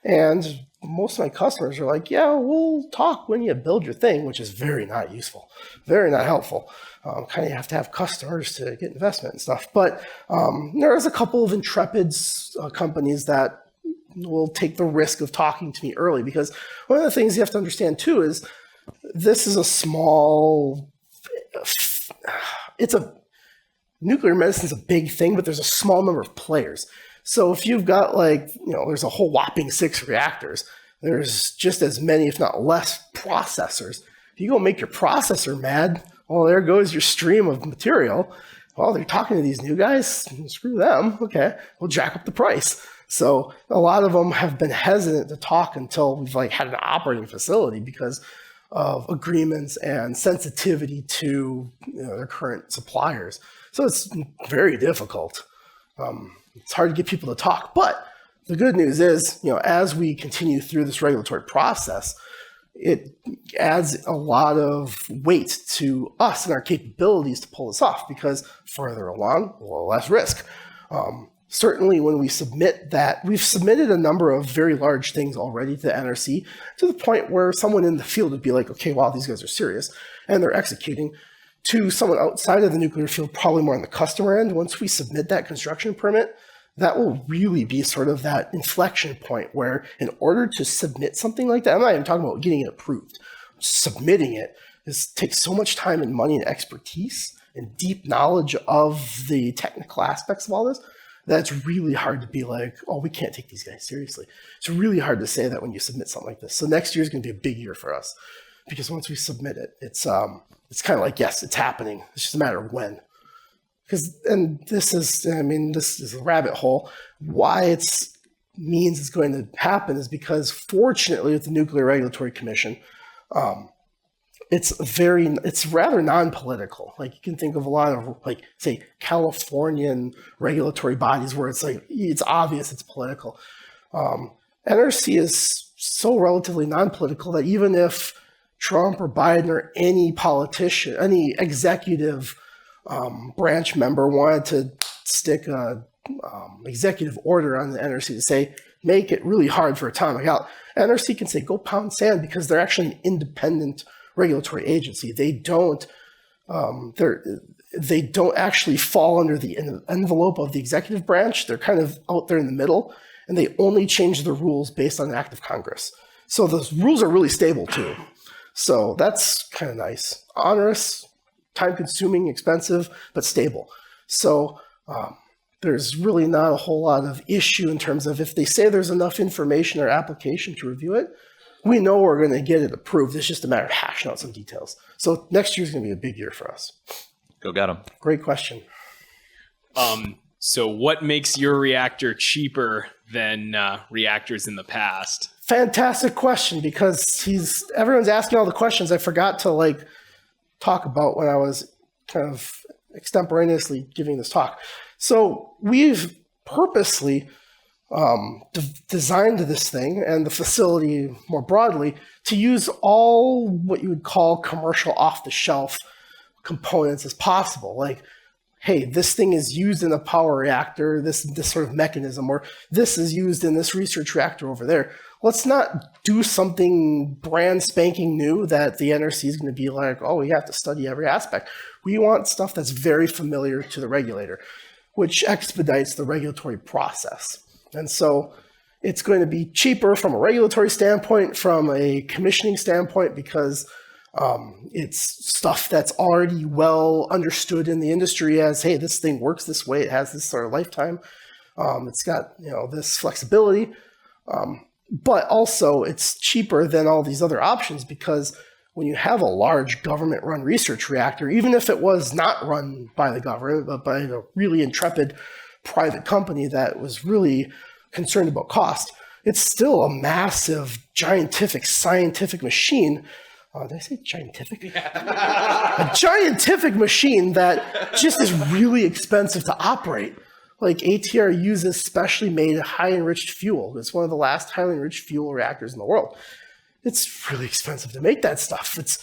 And most of my customers are like, yeah, we'll talk when you build your thing, which is very not useful, very not helpful. Kind of have to have customers to get investment and stuff. But there's a couple of intrepid companies that will take the risk of talking to me early, because one of the things you have to understand too is this is a small, nuclear medicine's a big thing, but there's a small number of players. So if you've got there's a whole whopping 6 reactors, there's just as many, if not less, processors. If you go make your processor mad, well, there goes your stream of material. Well, they're talking to these new guys. Screw them. Okay, we'll jack up the price. So a lot of them have been hesitant to talk until we've had an operating facility because of agreements and sensitivity to their current suppliers. So it's very difficult. It's hard to get people to talk, but the good news is, as we continue through this regulatory process, it adds a lot of weight to us and our capabilities to pull this off, because further along, a little less risk. Certainly when we submit that, we've submitted a number of very large things already to the NRC, to the point where someone in the field would be like, okay, wow, these guys are serious, and they're executing. To someone outside of the nuclear field, probably more on the customer end, once we submit that construction permit, that will really be sort of that inflection point where in order to submit something like that, I'm not even talking about getting it approved, submitting it takes so much time and money and expertise and deep knowledge of the technical aspects of all this, that it's really hard to be like, oh, we can't take these guys seriously. It's really hard to say that when you submit something like this. So next year is going to be a big year for us, because once we submit it, it's kind of like, yes, it's happening. It's just a matter of when. This is a rabbit hole. Why it means it's going to happen is because, fortunately, with the Nuclear Regulatory Commission, it's rather non-political. Like, you can think of a lot of, say, Californian regulatory bodies where it's obvious it's political. NRC is so relatively non-political that even if Trump or Biden or any politician, any executive branch member wanted to stick a executive order on the NRC to say, make it really hard for Atomic Alchemy, NRC can say, go pound sand, because they're actually an independent regulatory agency. They don't actually fall under the envelope of the executive branch. They're kind of out there in the middle, and they only change the rules based on an act of Congress. So those rules are really stable too. So that's kind of nice. Onerous, time-consuming, expensive, but stable. So there's really not a whole lot of issue in terms of if they say there's enough information or application to review it, we know we're going to get it approved. It's just a matter of hashing out some details. So next year is going to be a big year for us. Go get them. Great question. So what makes your reactor cheaper than reactors in the past? Fantastic question, because everyone's asking all the questions I forgot to talk about when I was kind of extemporaneously giving this talk. So we've purposely designed this thing and the facility more broadly to use all what you would call commercial off-the-shelf components as possible. Like hey, this thing is used in a power reactor, this sort of mechanism, or this is used in this research reactor over there. Let's not do something brand spanking new that the NRC is going to be like, oh, we have to study every aspect. We want stuff that's very familiar to the regulator, which expedites the regulatory process. And so it's going to be cheaper from a regulatory standpoint, from a commissioning standpoint, because it's stuff that's already well understood in the industry as, hey, this thing works this way. It has this sort of lifetime. It's got, this flexibility. But also it's cheaper than all these other options, because when you have a large government-run research reactor, even if it was not run by the government, but by a really intrepid private company that was really concerned about cost, it's still a massive, gigantic, scientific machine. Did I say gigantic? A gigantic machine that just is really expensive to operate. Like ATR uses specially made high enriched fuel. It's one of the last highly enriched fuel reactors in the world. It's really expensive to make that stuff. It's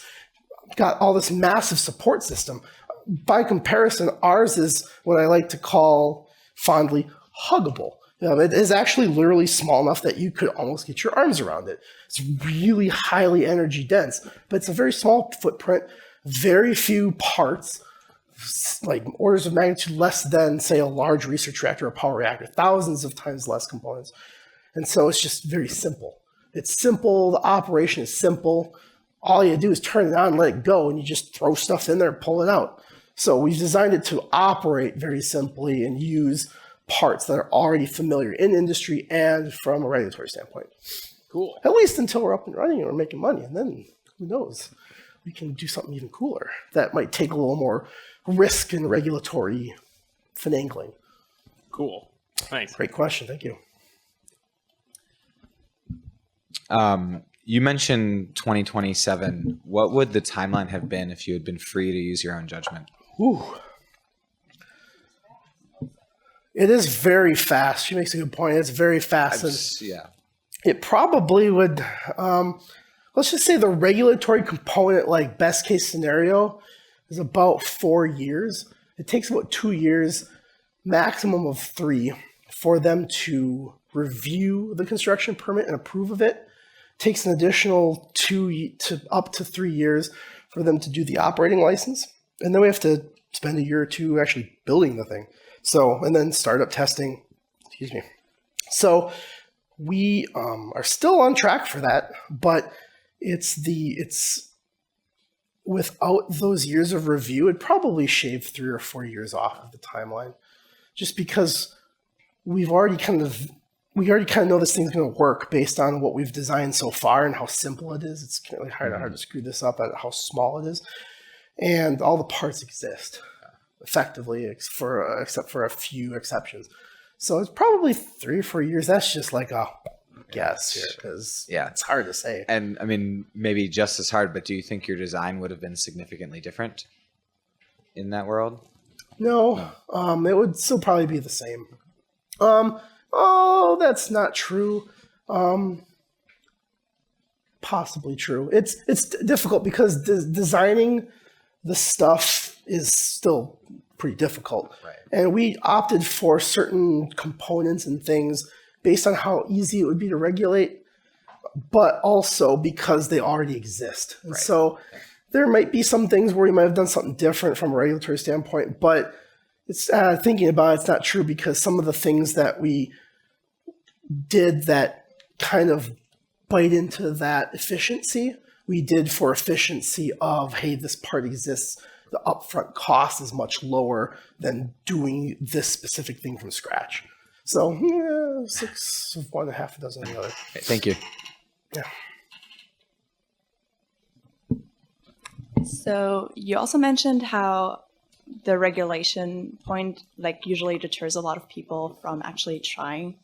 got all this massive support system. By comparison, ours is what I like to call fondly huggable. It is actually literally small enough that you could almost get your arms around it. It's really highly energy dense, but it's a very small footprint, very few parts, like orders of magnitude less than, say, a large research reactor or power reactor, thousands of times less components. And so it's just very simple. It's simple, the operation is simple. All you do is turn it on, let it go, and you just throw stuff in there, pull it out. So we've designed it to operate very simply and use parts that are already familiar in industry and from a regulatory standpoint. Cool. At least until we're up and running and we're making money, and then who knows? We can do something even cooler that might take a little more risk and regulatory finagling. Cool. Thanks. Great question. Thank you. You mentioned 2027. What would the timeline have been if you had been free to use your own judgment? Ooh. It is very fast. She makes a good point. It's very fast. Yeah. It probably would, let's just say the regulatory component, like best case scenario, is about 4 years. It takes about 2 years, maximum of 3, for them to review the construction permit and approve of it. It takes an additional 2 to up to 3 years for them to do the operating license. And then we have to spend a year or two actually building the thing. So, and then startup testing, excuse me. So we are still on track for that, but it's without those years of review, it'd probably shave 3 or 4 years off of the timeline, just because we already kind of know this thing's going to work based on what we've designed so far and how simple it is. It's really hard to screw this up at how small it is, and all the parts exist effectively, except for a few exceptions. So it's probably 3 or 4 years. That's just like a guess here, because it's hard to say. And I mean, maybe just as hard, but do you think your design would have been significantly different in that world? No, it would still probably be the same. Oh, that's not true. Possibly true. It's difficult because designing the stuff is still pretty difficult. Right. And we opted for certain components and things based on how easy it would be to regulate, but also because they already exist. And so there might be some things where you might have done something different from a regulatory standpoint, but it's thinking about it's not true, because some of the things that we did that kind of bite into that efficiency, we did for efficiency of, hey, this part exists. The upfront cost is much lower than doing this specific thing from scratch. So 6 of one, half a dozen of the other. Okay, thank you. Yeah. So you also mentioned how the regulation point usually deters a lot of people from actually trying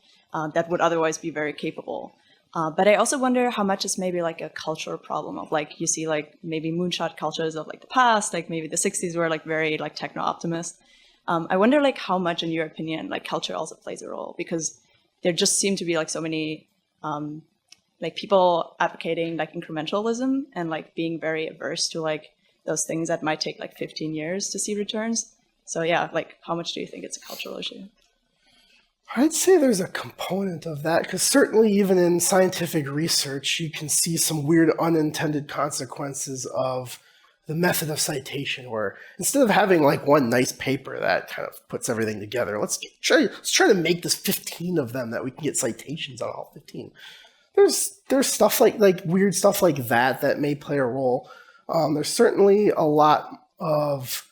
that would otherwise be very capable. But I also wonder how much is maybe a cultural problem of you see maybe moonshot cultures of the past, maybe the 60s were very techno optimist. I wonder how much in your opinion culture also plays a role, because there just seem to be so many people advocating incrementalism and being very averse to those things that might take 15 years to see returns. So yeah, like how much do you think it's a cultural issue? I'd say there's a component of that, because certainly even in scientific research, you can see some weird unintended consequences of the method of citation, where instead of having like one nice paper that kind of puts everything together, let's try to make this 15 of them that we can get citations on all 15. There's stuff like weird stuff like that may play a role. There's certainly a lot of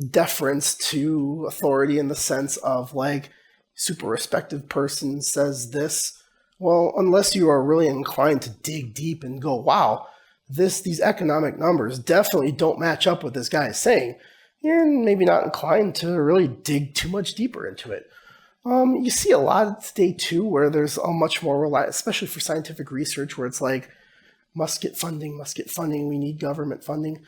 deference to authority in the sense of like, super respected person says this. Well, unless you are really inclined to dig deep and go, wow, these economic numbers definitely don't match up with this guy is saying, you're maybe not inclined to really dig too much deeper into it. You see a lot today too, where there's a much more reliance, especially for scientific research, where it's like, must get funding, we need government funding.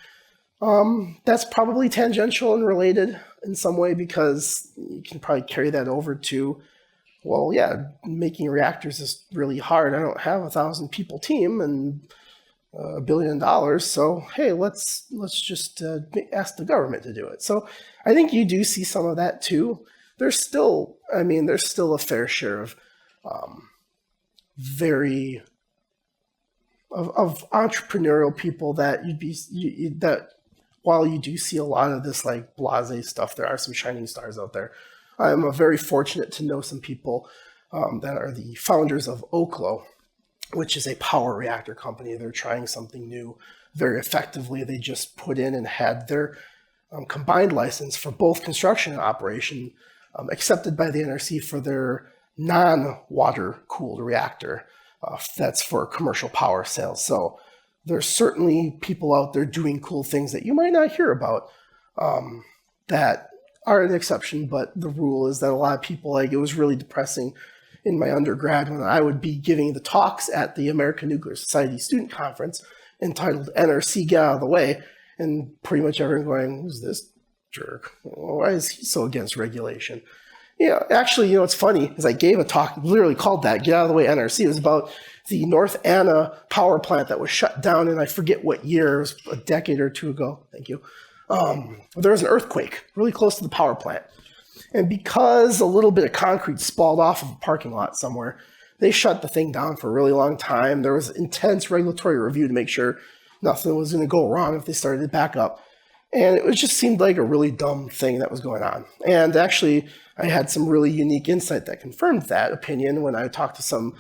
That's probably tangential and related in some way, because you can probably carry that over to, well, yeah, making reactors is really hard. I don't have 1,000 people team and $1 billion. So, hey, let's just ask the government to do it. So I think you do see some of that too. There's still a fair share of of entrepreneurial people that that while you do see a lot of this like blase stuff, there are some shining stars out there. I'm very fortunate to know some people that are the founders of Oklo, which is a power reactor company. They're trying something new very effectively. They just put in and had their combined license for both construction and operation accepted by the NRC for their non-water cooled reactor. That's for commercial power sales. So there's certainly people out there doing cool things that you might not hear about that are an exception, but the rule is that a lot of people, like, it was really depressing in my undergrad when I would be giving the talks at the American Nuclear Society Student Conference entitled NRC Get Out of the Way, and pretty much everyone going, who's this jerk? Why is he so against regulation? Yeah, actually, what's funny is I gave a talk literally called that, Get Out of the Way NRC. It was about the North Anna power plant that was shut down, and I forget what year, it was a decade or two ago, thank you. There was an earthquake really close to the power plant. And because a little bit of concrete spalled off of a parking lot somewhere, they shut the thing down for a really long time. There was intense regulatory review to make sure nothing was going to go wrong if they started it back up. And it just seemed like a really dumb thing that was going on. And actually, I had some really unique insight that confirmed that opinion when I talked to some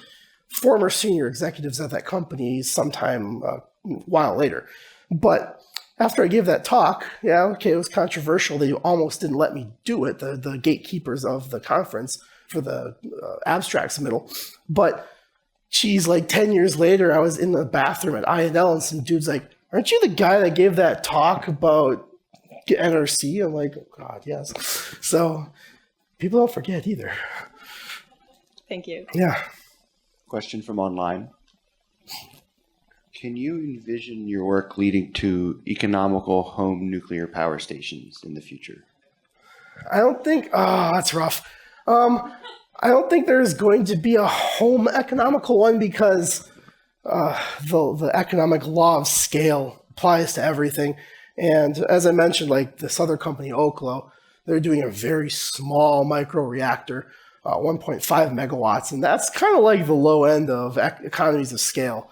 former senior executives at that company sometime a while later. But after I gave that talk, yeah, okay, it was controversial. They almost didn't let me do it, the gatekeepers of the conference for the abstract submittal. But geez, like 10 years later, I was in the bathroom at INL and some dude's like, aren't you the guy that gave that talk about NRC? I'm like, oh God, yes. So people don't forget either. Thank you. Yeah. Question from online. Can you envision your work leading to economical home nuclear power stations in the future? I don't think, that's rough. I don't think there's going to be a home economical one, because the economic law of scale applies to everything. And as I mentioned, like this other company, Oklo, they're doing a very small micro reactor, 1.5 megawatts. And that's kind of like the low end of economies of scale.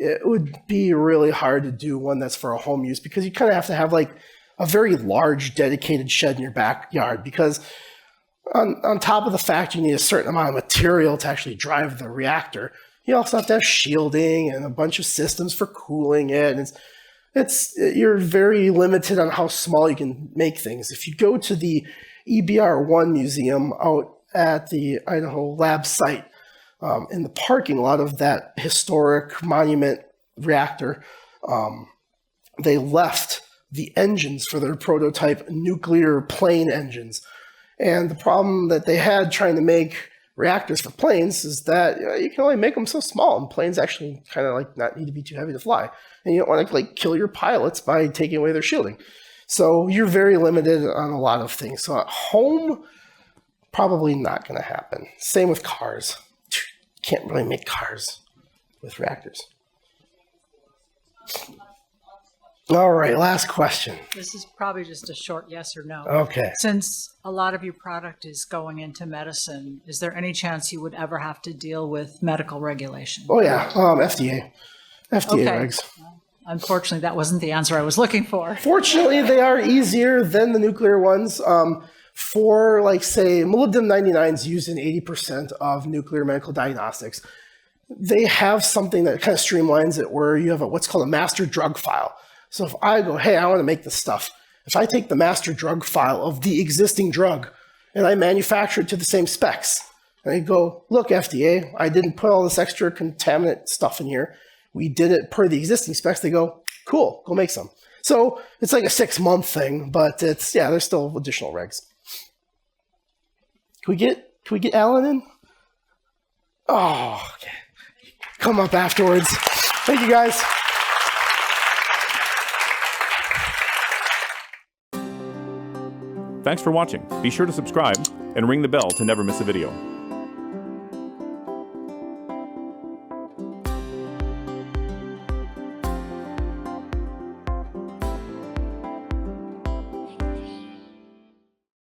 It would be really hard to do one that's for a home use, because you kind of have to have like a very large dedicated shed in your backyard, because on top of the fact you need a certain amount of material to actually drive the reactor, you also have to have shielding and a bunch of systems for cooling it. And you're very limited on how small you can make things. If you go to the EBR-1 museum out at the Idaho lab site, in the parking lot of that historic monument reactor, they left the engines for their prototype nuclear plane engines. And the problem that they had trying to make reactors for planes is that you can only make them so small, and planes actually kind of like not need to be too heavy to fly. And you don't want to like kill your pilots by taking away their shielding. So you're very limited on a lot of things. So at home, probably not going to happen. Same with cars. Can't really make cars with reactors. All right, last question. This is probably just a short yes or no. Okay. Since a lot of your product is going into medicine, is there any chance you would ever have to deal with medical regulation? Oh yeah, FDA Okay. regs. Unfortunately, that wasn't the answer I was looking for. Fortunately, they are easier than the nuclear ones. For like say molybdenum-99 is used in 80% of nuclear medical diagnostics. They have something that kind of streamlines it where you have what's called a master drug file. So if I go, hey, I want to make this stuff, if I take the master drug file of the existing drug and I manufacture it to the same specs, and I go, look, FDA, I didn't put all this extra contaminant stuff in here. We did it per the existing specs. They go, cool, go make some. So it's like a 6-month thing, but it's, yeah, there's still additional regs. Can we get Alan in? Oh, okay. Come up afterwards. Thank you, guys. Thanks for watching. Be sure to subscribe and ring the bell to never miss a video.